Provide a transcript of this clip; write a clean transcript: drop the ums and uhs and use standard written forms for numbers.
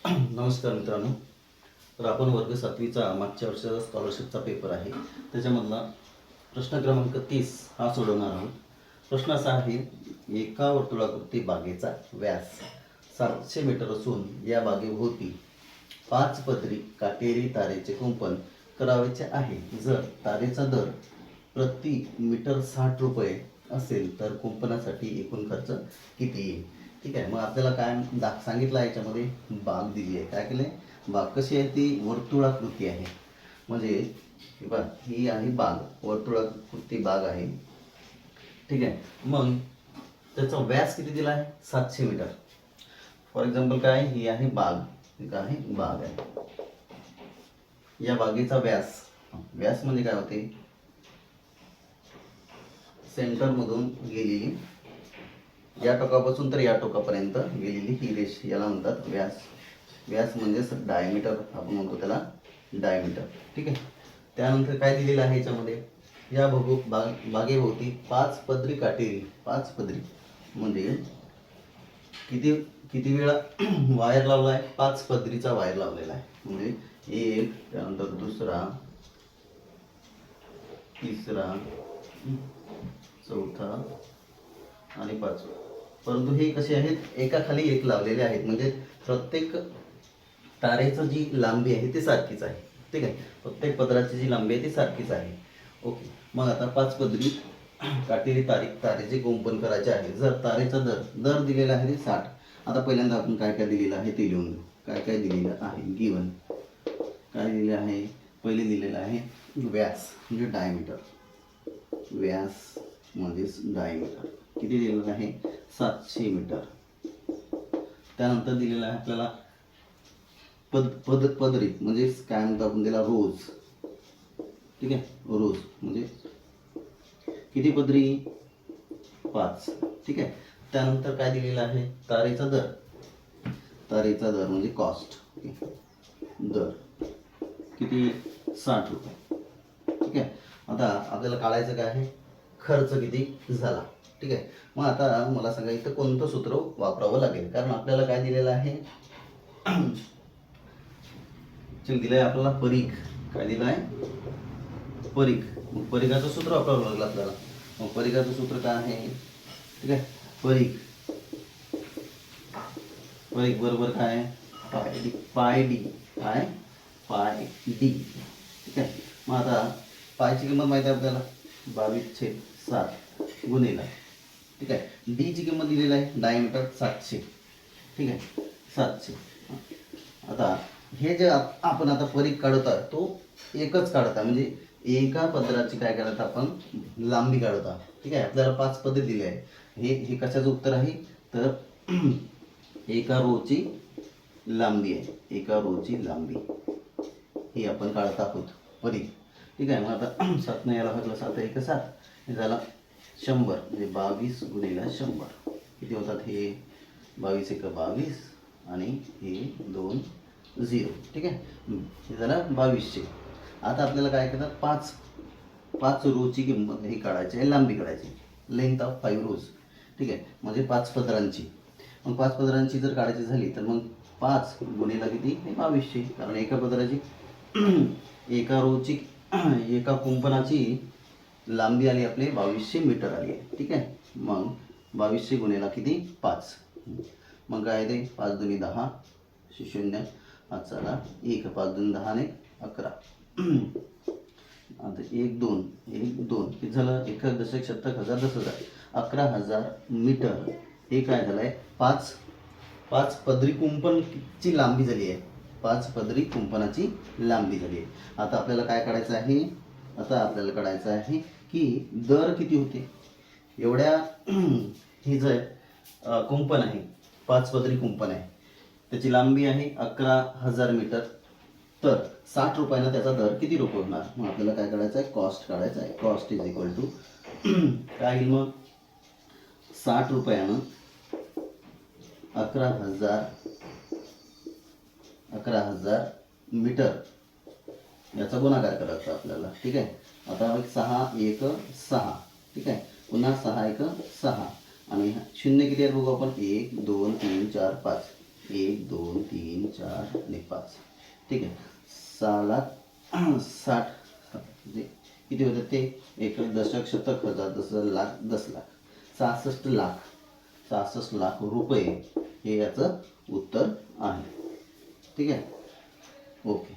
नमस्कार मित्रांनो. तर आपण वर्ग 7वीचा मागच्या वर्षाचा स्कॉलरशिपचा पेपर आहे, त्याच्यामधला प्रश्न क्रमांक 30 हा सोडवणार आहोत. प्रश्न असा आहे, एका वर्तुळाकृती बागेचा व्यास 700 मीटर असून या बागेभोवती 5 पदरी काटेरी तारेचे कुंपण करावयाचे आहे. जर तारेचा दर प्रति मीटर 60 रुपये असेल तर कुंपणासाठी एकूण खर्च किती येईल? ठीक आहे. मग आपल्याला काय सांगितलं आहे, याच्यामध्ये बाग दिली आहे. काय केलं आहे, बाग कशी आहे, ती वर्तुळाकृती आहे. म्हणजे बघ, ही आहे बाग, वर्तुळाकृती बाग आहे. ठीक आहे. मग त्याचा व्यास किती दिला आहे? 700 मीटर. फॉर एक्झाम्पल काय, ही आहे बाग, ही काय आहे, बाग आहे. या बागेचा व्यास, व्यास म्हणजे काय होते, सेंटरमधून गेलेली, या टोकापासून तर या टोकापर्यंत गेलेली ही रेष, याला म्हणतात व्यास. व्यास म्हणजेच डायमीटर, आपण म्हणतो त्याला डायमीटर. ठीक आहे. त्यानंतर काय दिलेलं आहे याच्यामध्ये, या बागेभोवती 5 पदरी काटेरी, 5 पदरी म्हणजे किती किती वेळा वायर लावला आहे, 5 पदरीचा वायर लावलेला आहे. म्हणजे एक, त्यानंतर दुसरा, तिसरा, चौथा आणि पाचवा. परंतु हे कसे आहेत, एका खाली एक लावलेले आहेत. म्हणजे प्रत्येक तारेची जी लांबी आहे ती सारखीच आहे. ठीक आहे. प्रत्येक पदराची जी लांबी आहे ती सारखीच आहे. ओके. मग आता 5 पदरी काटेरी तारेचे कुंपण करायचे आहे. जर तारेचा दर दिलेला आहे ते 60. आता पहिल्यांदा आपण काय काय दिलेलं आहे ते लिहून घेऊ. काय काय दिलेलं आहे, गिवन काय दिलेलं आहे. पहिले दिलेलं आहे व्यास म्हणजे डायमीटर, व्यास म्हणजेच डायमीटर किती दिलेलं आहे, 700 मीटर. त्यानंतर दिलेलं आहे आपल्याला पदरी म्हणजे काय म्हणतो आपण त्याला, रोज. ठीक आहे. रोज म्हणजे किती पदरी, 5. ठीक आहे. त्यानंतर काय दिलेलं आहे, तारेचा दर, तारेचा दर म्हणजे कॉस्ट. दर किती, 60 रुपये. ठीक आहे. आता आपल्याला काढायचं काय आहे, खर्च किती झाला. ठीक आहे. मग आता मला सांगा, इथं कोणतं सूत्र वापरावं लागेल, कारण आपल्याला काय दिलेलं आहे, दिलं आहे आपल्याला परीघ. काय दिलं आहे, परीघ. मग परीघाचं सूत्र वापरावं लागेल आपल्याला. मग परीघाचं सूत्र काय आहे, ठीक आहे, परीघ, परीघ बरोबर काय आहे, पाय डी, काय, पाय डी. ठीक आहे. मग आता पायची किंमत माहिती आहे आपल्याला, 22/7 गुणिला. ठीक आहे. डी ची किंमत दिलेली आहे, डायमीटर 700. ठीक आहे, 700. आता हे जे आपण आता परीघ काढत आहे तो एकच काढत आहे, म्हणजे एका पदराची काय काढत आपण, लांबी काढत आहोत. ठीक आहे. आपल्याला 5 पदर दिले आहे. हे कशाचं उत्तर आहे, तर एका रोची लांबी आहे, एका रोची लांबी ही आपण काढत आहोत परीघ. ठीक आहे. मग आता 7 याला भागलं, 7 1 7, हे झाला 100 म्हणजे 22 गुणिला 100 किती होतात, हे 22 1 22 आणि हे 2 0. ठीक आहे. हे झालं 2200. आता आपल्याला काय करतात, 5 रोची किंमत ही काढायची आहे, लांबी काढायची, लेंथ ऑफ 5 रोज. ठीक आहे. म्हणजे 5 पदरांची. मग 5 पदरांची जर काढायची झाली तर मग 5 गुणिला किती, हे 2200. कारण एका पदराची, एका रोची, एका कुंपणाची लांबी आली आपली 2200 मीटर आली आहे. ठीक आहे. मग 2200 गुणिला किती, 5. मग काय ते, 5 दुनी 10, 0 5 झाला 1, 5 दुनी 10 ने 11. आता 1 2 1 2 किती झालं, 1 दशक शतक हजार 10,000, 11,000 मीटर. हे काय झालंय, 5 पदरी कुंपणची लांबी झाली आहे, 5 पदरी कुंपणाची लांबी झाली आहे. आता आपल्याला काय काढायचं आहे, आता आपल्याला काढायचं आहे की दर किती होते एवढ्या, ही जर कुंपण आहे, 5 पदरी कुंपण आहे, त्याची लांबी आहे 11,000 मीटर. तर 60 रुपयानं त्याचा दर किती रुपये होणार. मग आपल्याला काय काढायचं आहे, कॉस्ट काढायचं आहे. कॉस्ट इज इक्वल टू काय येईल, मग 60 रुपयानं 11,000 मीटर याचा गुणाकार करायचा आपल्याला. ठीक आहे. आता 6 1 6. ठीक आहे. पुन्हा 6 1 6 आणि 0 किती आहेत बघू आपण, 1 2 3 4 5, 1 2 3 4 आणि 5. ठीक आहे. 6,60,000 म्हणजे किती होतं ते? एक दशक, शतक, हजार, लाख, 10,00,000, 66 लाख रुपये हे याचं उत्तर आहे. ठीक आहे. ओके.